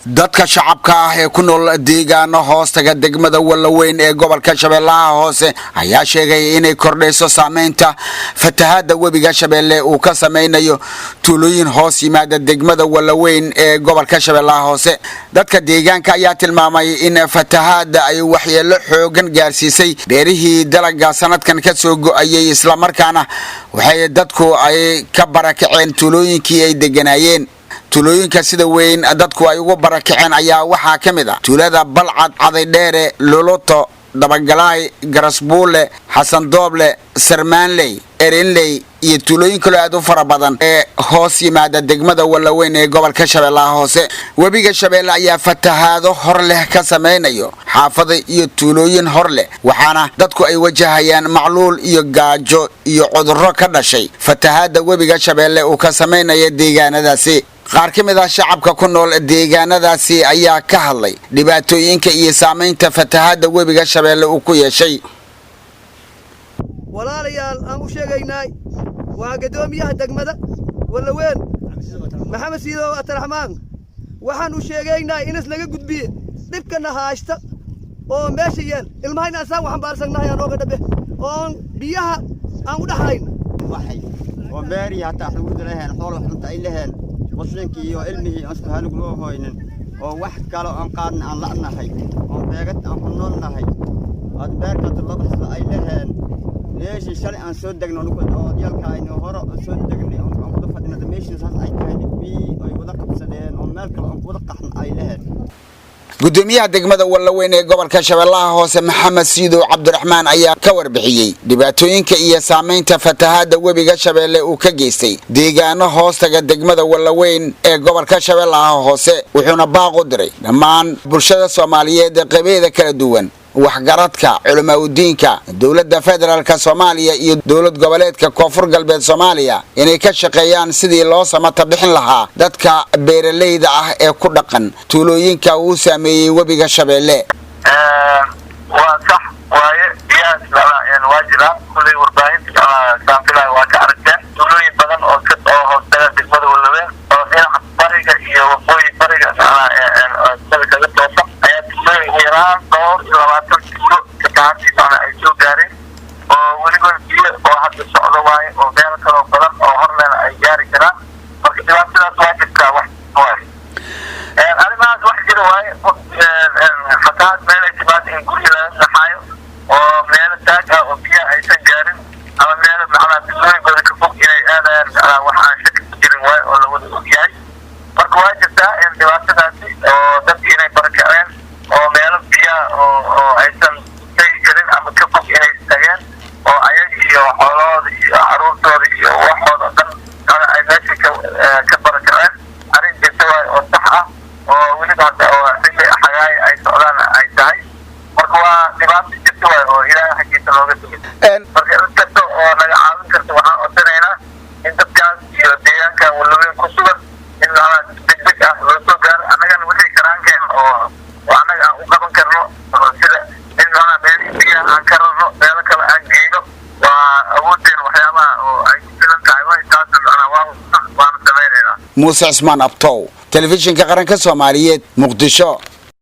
dadka shacabka ah ee ku nool deegaano hoostaga degmada Walaweyn ee gobolka Shabeellaha Hoose ayaa sheegay inay kordhayso saameynta fatahaada webiga Shabeelle uu ka sameeyo tuulooyin hoos yimaada degmada Walaweyn ee gobolka Shabeellaha Hoose. dadka deegaanka ayaa tilmaamay in fatahaada ay waxyeello xoogan gaarsiisay beerihii dalagga sanadkan ka soo go'ayay isla markaana waxay dadku ay ka barakaceen tuulooyinkii ay deganayeen. tuulooyinka sida weyn dadku ay ugu barakaceen ayaa waxaa ka mid ah tuulada Balcad, Cadaydheere, Loloto, Dabagalaay, Garasbuule, Xasan Dooble, Sarmaanley, Erinley iyo tuulooyin kale aad u fara badan ee hoos yimaada degmada Walaweyn ee gobolka Shabeellaha Hoose. webiga Shabeelle ayaa fatahaado hor leh ka sameeyo xaafado iyo tuulooyin hor leh, waxaana dadku ay wajahayaan macluul iyo gaajo iyo cudurro ka dhashay fatahaada webiga Shabeelle uu ka sameeyo deegaanadaasi. qaar ka mid ah shacabka ku nool deegaanadaasi ayaa ka hadlay dhibaatooyinka iyo saameynta fatahaada webiga Shabeelle uu ku yeeshay. walaalayaal aan u sheegaynay waa gadoomiyaha degmada Walaweyn Maxamed Siido Abdiraxmaan, waxaan u sheegaynay in islaga gudbiye dhibkana haashta oo meesha yeel ilmahayna asaan waxaan baarsanahay aan ooga dhabe oo biyaha aan u dhaxayna waxay oo beeri hata xuduud lahayn xoolo xunta ay lahayn wasninkii iyo ilmihii asku halug loo hooynin oo wax kale aan qaadna aan la'nahay oo beegad aan ku noolnahay ad beerka dadka ay lahayn leeshi shalay aan soo degno oo diyalka ay hore soo degnay oo aan wada fadhina meeshiis ay tahay bii ay wada qabsadeen oo meel kale aan wada qaxna ay lahayn. gudoomiyaha degmada Walaweyn ee gobolka Shabeellaha Hoose Maxamed Siido Abdiraxmaan ayaa ka warbixiyay dhibaatooyinka iyo saameynta fatahaada webiga Shabeelle uu ka geystay deegaano hoostaga degmada Walaweyn ee gobolka Shabeellaha Hoose, wuxuuna baaq u diray dhammaan bulshada Soomaaliyeed ee qaybaheeda kala duwan, waxgaradka, culimada dowladda federaalka Soomaaliya iyo dowlad goboleedka Koonfur Galbeed Soomaaliya inay ka shaqeeyaan sidii loo samata bixin lahaa dadka beeraleyda ah ee ku dhaqan tuulooyinka uu saameeyay webiga Shabeelle. waa sax waaye biyaha Shabeelle waajira kulay warbaahinta saafilay waa ka aragteen tuulooyin badan oo hoostaga degmada Walaweyn oo dhinaca bariga iyo waqooyi bariga kaga toosan ayaa tuulooyin yaraan dhowr iyo 20 kiilo ka taasiisana ay soo gaareen oo weliba biyo oo hadda socdo waaye oo meel kale oo badan oo horleena ay gaari karaan. marka dhibaatadaas waa jirtaa wax waaye arrimahaas wax jira waaye fatahaad meel ay timaado in guri laga saxaayo oo meel taag ah oo biyo aysan gaarin ama meel macnaa tuulooyinkooda ka fog inay aadayaan macnaa wax aan shaki ku jirin waaye oo la wada ogyahay. marka waa jirtaa in dhibaatadaasi oo dadka inay barakaceen oo meelo biyaha oo aysan tegi karin ama ka fog inay tageen oo ayaga iyo xoolahooda iyo caruurtooda iyo waxooda dhan ay meesha ka barakaceen. arrin jirta waaye oo sax ah oo weliba hadda oo xilli xagaay ay socdaan ay tahay. marka waa dhibaato jirta waaye oo ilaahay xaggiisa looga tegay. marka cid kasta oo naga caawin karta waxaan codsanaynaa in dadkaas iyo deegaankan Walaweyn ku sugan in degdeg ah loo soo gaaro annagana wixii karaankeen oo annaga aan u qaban karno sida in meel biyaha aan ka rarno meelo kale aan geyno waa awoodeen waxyaabaha oo ay ku filan tahay waa intaas waana samaynaynaa. Muuse Cismaan Abtow, telefishinka qaranka Soomaaliyeed, Muqdisho.